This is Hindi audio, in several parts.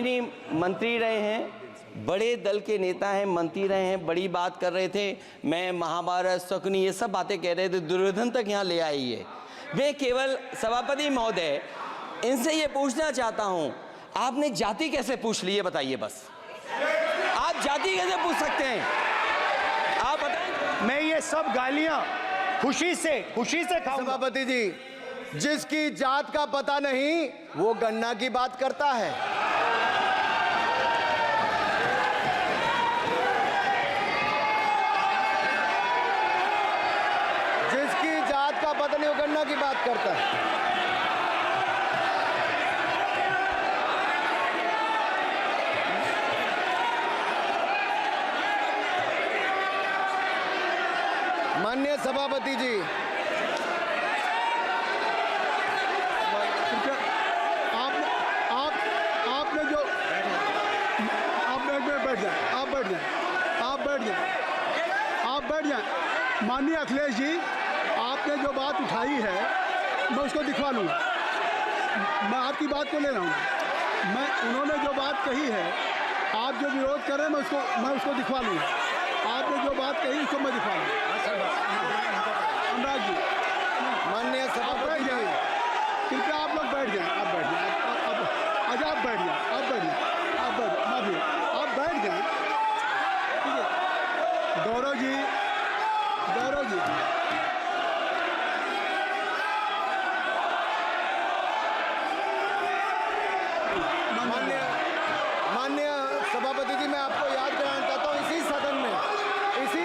मंत्री रहे हैं, बड़े दल के नेता हैं, मंत्री रहे हैं, बड़ी बात कर रहे थे। मैं महाभारत, शकुनी, ये सब बातें कह रहे थे, दुर्योधन तक यहाँ ले आई है। मैं केवल सभापति महोदय इनसे ये पूछना चाहता हूँ, आपने जाति कैसे पूछ ली है बताइए बस। आप जाति कैसे पूछ सकते हैं, आप बताएं। मैं ये सब गालियां खुशी से खाऊंगा। सभापति जी, जिसकी जात का पता नहीं वो गन्ना की बात करता है। जिसकी जात का पता नहीं वो गन्ना की बात करता है। माननीय सभापति जी, आपने जो आप बैठ जाएं। माननीय अखिलेश जी, आपने जो बात उठाई है मैं उसको दिखवा लूँगा। मैं आपकी बात को ले रहा हूँ। उन्होंने जो बात कही है, आप जो विरोध कर रहे हैं मैं उसको दिखवा लूँगा। आपने जो बात कही उसको मैं दिखवा लूँगा। अनुराग जी, माननीय सभापति जी, कृपया आप लोग बैठ जाएं। आप बैठ जाएं। अच्छा, आप बैठ जाएं। आप बैठ जाएं। ठीक है। गौरव जी, माननीय सभापति जी, मैं आपको याद कराना चाहता हूँ, इसी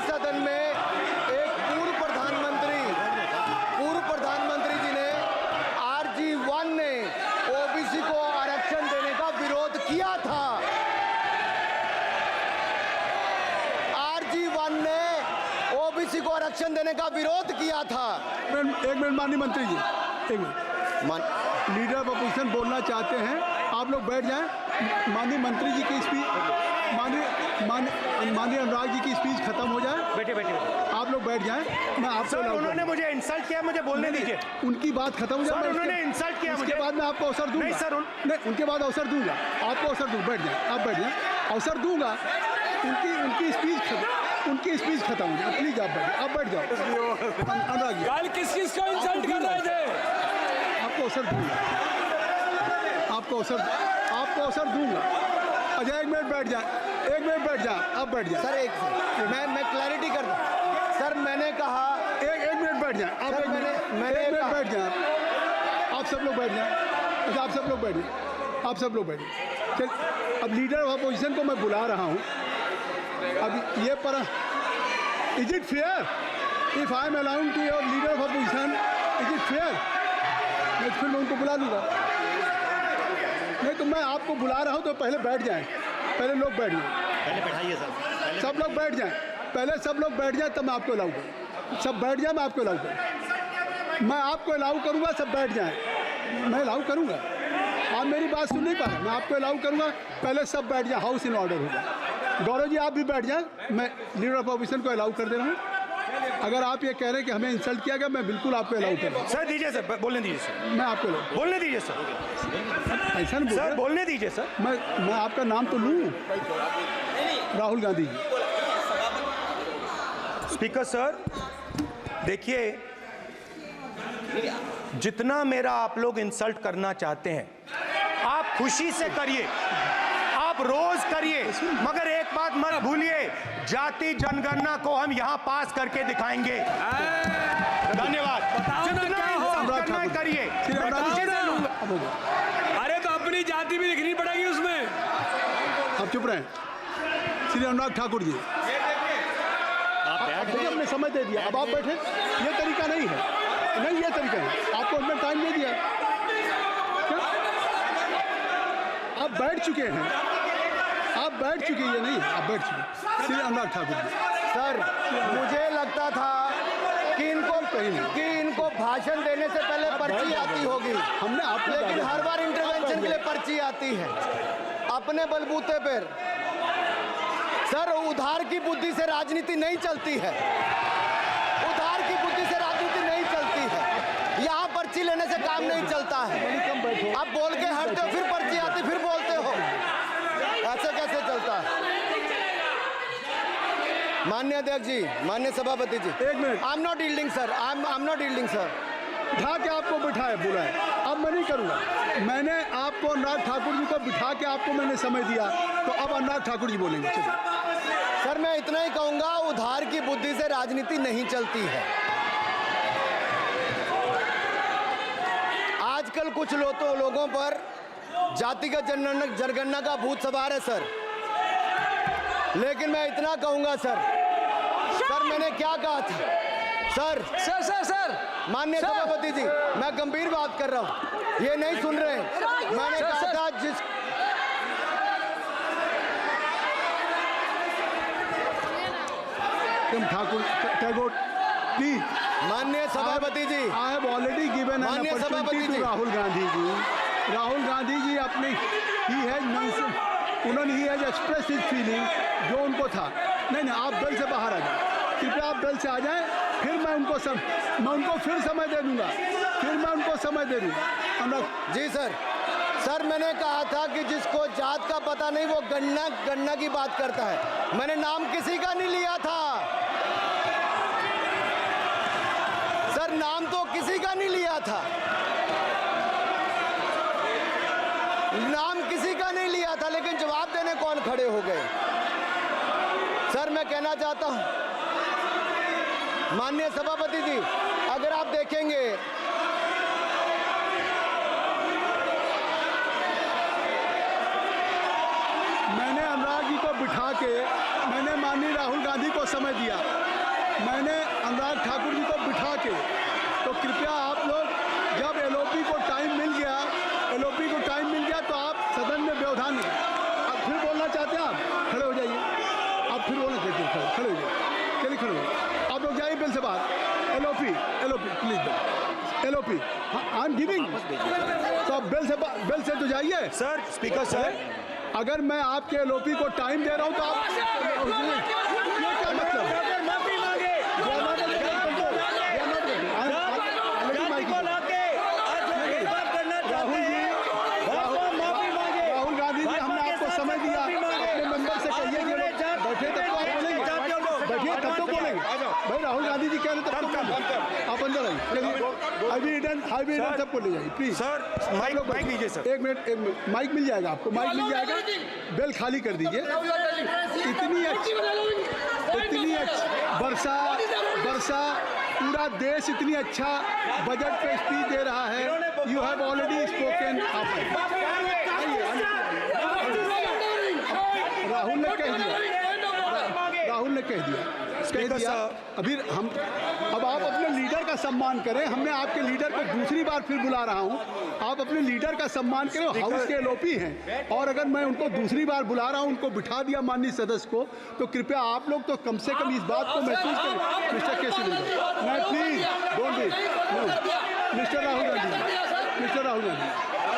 सदन में एक पूर्व प्रधानमंत्री जी ने RG1 ने ओबीसी को आरक्षण देने का विरोध किया था। RG1 ने ओबीसी को आरक्षण देने का विरोध किया था। एक मिनट माननीय मंत्री जी, एक मिनट। लीडर ऑफ अपोजिशन बोलना चाहते हैं, आप लोग बैठ जाएं। माननीय मंत्री जी की स्पीच, माननीय अनुराग जी की स्पीच खत्म हो जाए। बैठे आप लोग बैठ जाएं। मैं आपसे उन्होंने मुझे इंसल्ट किया, मुझे बोलने दीजिए। उनकी बात खत्म हो जाए। उन्होंने इंसल्ट किया, उसके बाद मैं आपको अवसर दूंगा। नहीं सर, नहीं, उनके बाद अवसर दूंगा, आपको अवसर दूंगा। बैठ जाएं, आप बैठ जाएं, अवसर दूंगा। उनकी स्पीच खत्म हो जाए। प्लीज आप बैठ जाओ। अनुराग जी, कल किस को इंसल्ट कर रहे थे? आपको अवसर दूंगा। आपको अवसर दूंगा। अच्छा, एक मिनट बैठ जाए। आप बैठ जाए। सर मैं क्लैरिटी कर दूं। सर मैंने कहा एक मिनट बैठ जाए। आप मैंने एक मिनट बैठ जाए। आप सब लोग बैठ जाए। अच्छा, आप सब लोग बैठ जाए। चल, अब लीडर ऑफ अपोजिशन को मैं बुला रहा हूँ। अब ये पर is it fair if I am allowed to your leader of opposition, is it fair? मैं फिर उनको बुला लूँगा। नहीं तो मैं आपको बुला रहा हूँ तो पहले बैठ जाएं। पहले लोग बैठ जाएं। पहले बैठाइए सर। सब लोग बैठ जाएं। पहले सब लोग बैठ जाएं तब मैं आपको अलाउ करूँ। सब बैठ जाएं, मैं आपको अलाउ करूँ। मैं आपको अलाउ करूँगा, सब बैठ जाएं। मैं अलाउ करूँगा। आप मेरी बात सुन नहीं पा रहे। मैं आपको अलाउ करूँगा, पहले सब बैठ जाए। हाउस इन ऑर्डर होगा। गौरव जी, आप भी बैठ जाएं। मैं लीडर ऑफ अपोजिशन को अलाउ कर दे रहा हूँ। अगर आप ये कह रहे हैं कि हमें इंसल्ट किया गया, मैं बिल्कुल आपको अलाउ कर दूँ। सर दीजिए, सर बोलने दीजिए सर। मैं आपको बोलने दीजिए सर। ऐसा नहीं सर बोलने दीजिए सर। मैं आपका नाम तो लूँ। राहुल गांधी जी। स्पीकर सर, देखिए, जितना मेरा आप लोग इंसल्ट करना चाहते हैं, आप खुशी से करिए, आप रोज करिए, मगर एक बात मत भूलिए, जाति जनगणना को हम यहां पास करके दिखाएंगे। धन्यवाद। जितना करिए। अरे तो अपनी जाति भी लिखनी पड़ेगी उसमें। आप चुप रहें। श्री अनुराग ठाकुर जी, आप हमने समय दे दिया, अब आप बैठे। ये तरीका नहीं है। नहीं, ये तरीका है। आपको हमने टाइम दे दिया। क्या आप बैठ चुके हैं? आप बैठ चुके हैं? नहीं, आप बैठ चुके। श्री अनुराग ठाकुर जी। सर, मुझे लगता था कि इनको भाषण देने से पहले पर्ची आती होगी। हमने आपको, लेकिन हर बार इंटरवेंशन के लिए पर्ची आती है अपने बलबूते पर। सर, उधार की बुद्धि से राजनीति नहीं चलती है। उधार की बुद्धि से राजनीति नहीं चलती है। यहाँ पर्ची लेने से काम नहीं चलता है। अब बोल के हटते हो, फिर पर्ची आती, फिर बोलते हो। चलता है। माननीय अध्यक्ष जी, माननीय सभापति जी, एक minute. I am not yielding sir, I am not yielding sir. बिठा के आपको बिठाए बुलाए, अब मैं नहीं करूँगा। मैंने आपको अनुराग ठाकुर जी को बिठा के आपको मैंने समय दिया, तो अब अनुराग ठाकुर जी बोलेंगे। चलिए। सर मैं इतना ही कहूंगा, उधार की बुद्धि से राजनीति नहीं चलती है। आजकल कुछ लोगों पर जातिगत जनगणना का भूत सवार है सर, लेकिन मैं इतना कहूंगा सर, मैंने क्या कहा था सर? सर माननीय सभापति जी, मैं गंभीर बात कर रहा हूं, ये नहीं सुन रहे हैं। मैंने कहा था जिस ठाकुर टैगोर प्लीज। माननीय सभापति जी, I have already given an माननीय सभापति अपॉर्चुनिटी जी। टू राहुल गांधी जी। राहुल गांधी जी अपने ही हैज एक्सप्रेस हिज फीलिंग जो उनको था। नहीं आप बेल से बाहर आ जाए, कृपया आप बेल से आ जाएं, फिर मैं उनको फिर समय दे दूंगा। जी सर मैंने कहा था कि जिसको जात का पता नहीं वो गणना की बात करता है। मैंने नाम किसी का नहीं लिया था सर, नाम तो किसी का नहीं लिया था, नाम किसी का नहीं लिया था, लेकिन जवाब देने कौन खड़े हो गए? सर मैं कहना चाहता हूं माननीय सभापति जी, अगर आप देखेंगे मैंने अनुराग जी को बिठा के मैंने माननीय राहुल गांधी को समय दिया, मैंने अनुराग ठाकुर जी को बिठा के, तो कृपया आप लोग जब एलओपी को टाइम मिल गया तो आप सदन में व्यवधान नहीं। अब फिर बोलना चाहते हैं आप, खड़े हो जाइए। आप फिर बोलना चाहते हैं, खड़े हो जाइए। चलिए खड़े हो जाइए, आप लोग जाइए बिल से बाहर। LOP please, LOP I am giving, तो आप बिल से तो जाइए। सर स्पीकर सर, अगर मैं आपके एलओपी को टाइम दे रहा हूं तो आप ये क्या मतलब? राहुल गांधी जी, हमने आपको समय दिया, अपने मेंबर से कहिए कि बैठे तब तो आप बोलेंगे, बैठिए तब तो बोलेंगे। भाई राहुल गांधी जी कह रहे तब तो आप अंदर आइए। आई बी सबको ले जाइए प्लीज। सर माइक लीजिए सर। एक मिनट माइक मिल जाएगा आपको, माइक मिल जाएगा। बेल खाली कर दीजिए। इतनी अच्छी वर्षा पूरा देश इतनी अच्छा बजट पे स्पीच दे रहा है। You have already spoken. Rahul ने कह दिया अभी हम, अब आप अपने लीडर का सम्मान करें। हमने आपके लीडर को दूसरी बार फिर बुला रहा हूं, आप अपने लीडर का सम्मान करें। हाउस के एलओपी हैं, और अगर मैं उनको दूसरी बार बुला रहा हूं, उनको बिठा दिया माननीय सदस्य को, तो कृपया आप लोग तो कम से कम इस बात को महसूस करें। मिस्टर केसी मैं please don't be mister Rahul Gandhi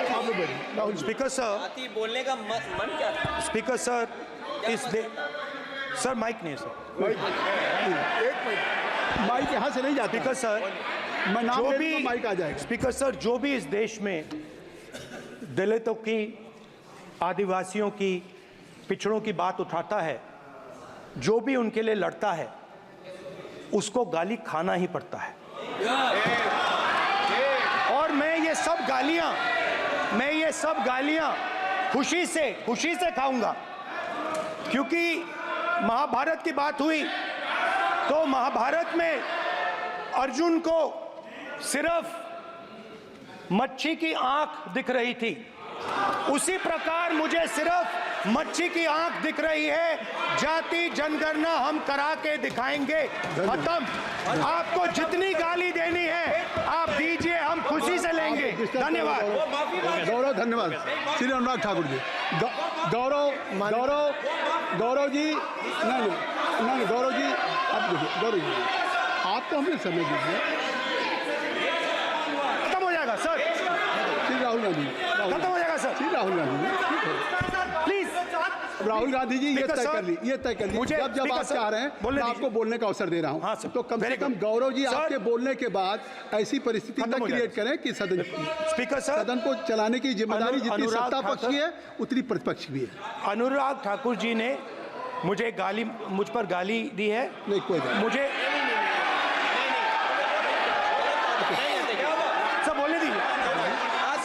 आप लोग बैठिए। राहुल स्पीकर सर, बोलने का मन क्या था? स्पीकर सर, सर माइक नहीं सर, माइक यहाँ से नहीं जाती। स्पीकर सर, मैं नाम जो ले भी लूंगा, माइक आ जाएगा। स्पीकर सर, जो भी इस देश में दलितों की, आदिवासियों की, पिछड़ों की बात उठाता है, जो भी उनके लिए लड़ता है, उसको गाली खाना ही पड़ता है। और मैं ये सब गालियां खुशी से खाऊंगा, क्योंकि महाभारत की बात हुई तो महाभारत में अर्जुन को सिर्फ मच्छी की आंख दिख रही थी, उसी प्रकार मुझे सिर्फ मच्छी की आंख दिख रही है। जाति जनगणना हम करा के दिखाएंगे। खत्म। आपको जितनी गाली देनी है आप दीजिए, हम खुशी से लेंगे। धन्यवाद। गौरव, धन्यवाद। श्री अनुराग ठाकुर जी। गौरव जी, नहीं गौरव जी, आप देखिए। गौरव जी, आप तो हमें समय दीजिए। खत्म हो जाएगा सर। श्री राहुल गांधी, खत्म हो जाएगा सर। श्री राहुल गांधी, ठीक है। प्लीज राहुल गांधी जी ये स्पीकर तय साहब, कर ली, ये तय कर ली। मुझे जब स्पीकर आप साहब, चाह रहे हैं बोलने मैं दीजिए। आपको बोलने का अवसर दे रहा हाँ, हूँ, सर, तो कम से very कम good। गौरव जी सर, आपके बोलने के बाद ऐसी परिस्थिति खत्म न हो क्रिएट जाएगा। करें कि सदन स्पीकर साहब, सदन को चलाने की जिम्मेदारी जितनी अनुराग सत्ता पक्ष की ठाकुर- है उतनी प्रतिपक्ष भी है। अनुराग ठाकुर जी ने मुझ पर गाली दी है। नहीं कोई बात नहीं। मुझे सर बोलने दीजिए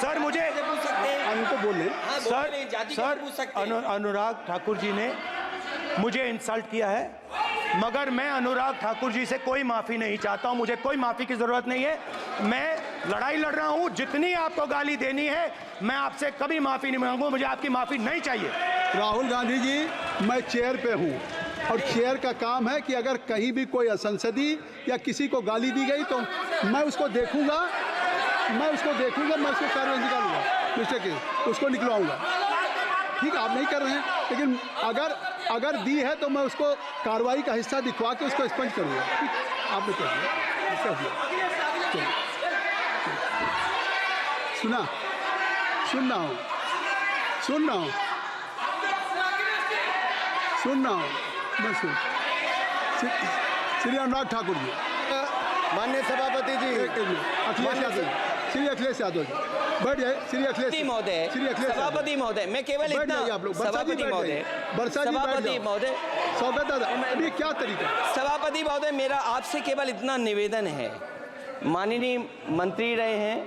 सर, मुझे पूछ सकते हैं। उनको बोल लें। हाँ, सर बोल रहे हैं, जाति कैसे पूछ सकते हैं? अनुराग ठाकुर जी ने मुझे इंसल्ट किया है, मगर मैं अनुराग ठाकुर जी से कोई माफ़ी नहीं चाहता हूं। मुझे कोई माफ़ी की ज़रूरत नहीं है। मैं लड़ाई लड़ रहा हूं। जितनी आपको गाली देनी है मैं आपसे कभी माफ़ी नहीं मांगूंगा। मुझे आपकी माफ़ी नहीं चाहिए। राहुल गांधी जी, मैं चेयर पे हूँ और चेयर का काम है कि अगर कहीं भी कोई असंसदीय या किसी को गाली दी गई तो मैं उसको देखूंगा, मैं उसको कार्रवाई निकालूंगा, मिस्टर के उसको निकलवाऊंगा। ठीक है, आप नहीं कर रहे हैं, लेकिन अगर दी है तो मैं उसको कार्रवाई का हिस्सा दिखवा के उसको स्पंज करूंगा। ठीक, आपने कह दिया। चलिए। सुन रहा हूँ मैं श्री अनुराग ठाकुर जी, माननीय सभापति जी, एक मिनट, अखिलेश यादव जी, श्री अखिलेश यादव जी बैठ जाए। श्री अखिलेश महोदय, श्री अखिलेश सभापति महोदय, मैं केवल बैठ इतना जाइए आप लोग। बरसा जी सभापति बैठ महोदय, जाइए। बरसा जी बैठ सभापति जाओ। महोदय, स्वागत है। अभी क्या तरीका है? सभापति महोदय, मेरा आपसे केवल इतना निवेदन है। माननीय मंत्री रहे हैं,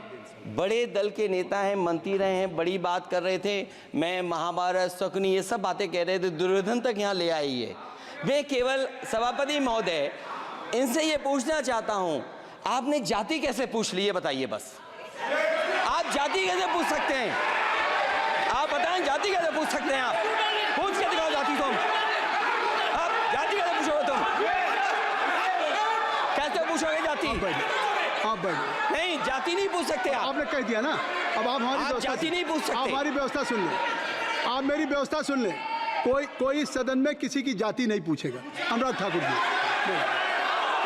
बड़े दल के नेता हैं, मंत्री रहे हैं, बड़ी बात कर रहे थे। मैं महाभारत, शकुनी, ये सब बातें कह रहे थे, दुर्योधन तक यहाँ ले आई है। मैं केवल सभापति महोदय इनसे ये पूछना चाहता हूँ, आपने जाति कैसे पूछ ली है बताइए बस। आप जाति कैसे पूछ सकते हैं? आप बताएं, जाति कैसे पूछ सकते हैं? आप पूछ के दिखाओ जाति तुम। आप जाति कैसे पूछोगे तुम? कैसे पूछोगे जाति? आप बैठ जाइए। नहीं, जाति नहीं पूछ सकते आप। आपने कह दिया ना, अब आप हमारी आप व्यवस्था जाति नहीं पूछ सकते। आप हमारी व्यवस्था सुन लें, आप मेरी व्यवस्था सुन लें। कोई सदन में किसी की जाति नहीं पूछेगा। अनुराग ठाकुर जी,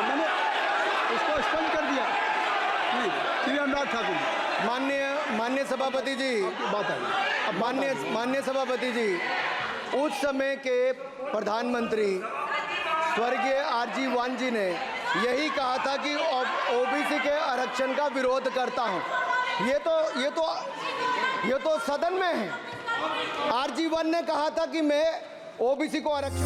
मैंने उसको स्पष्ट कर दिया। नहीं, श्री अनुराग ठाकुर जी, माननीय सभापति जी, बात आ गई। अब माननीय सभापति जी, उस समय के प्रधानमंत्री स्वर्गीय आरजी वान जी ने यही कहा था कि ओबीसी के आरक्षण का विरोध करता हूं। ये तो सदन में है। आरजी वान ने कहा था कि मैं ओबीसी को आरक्षण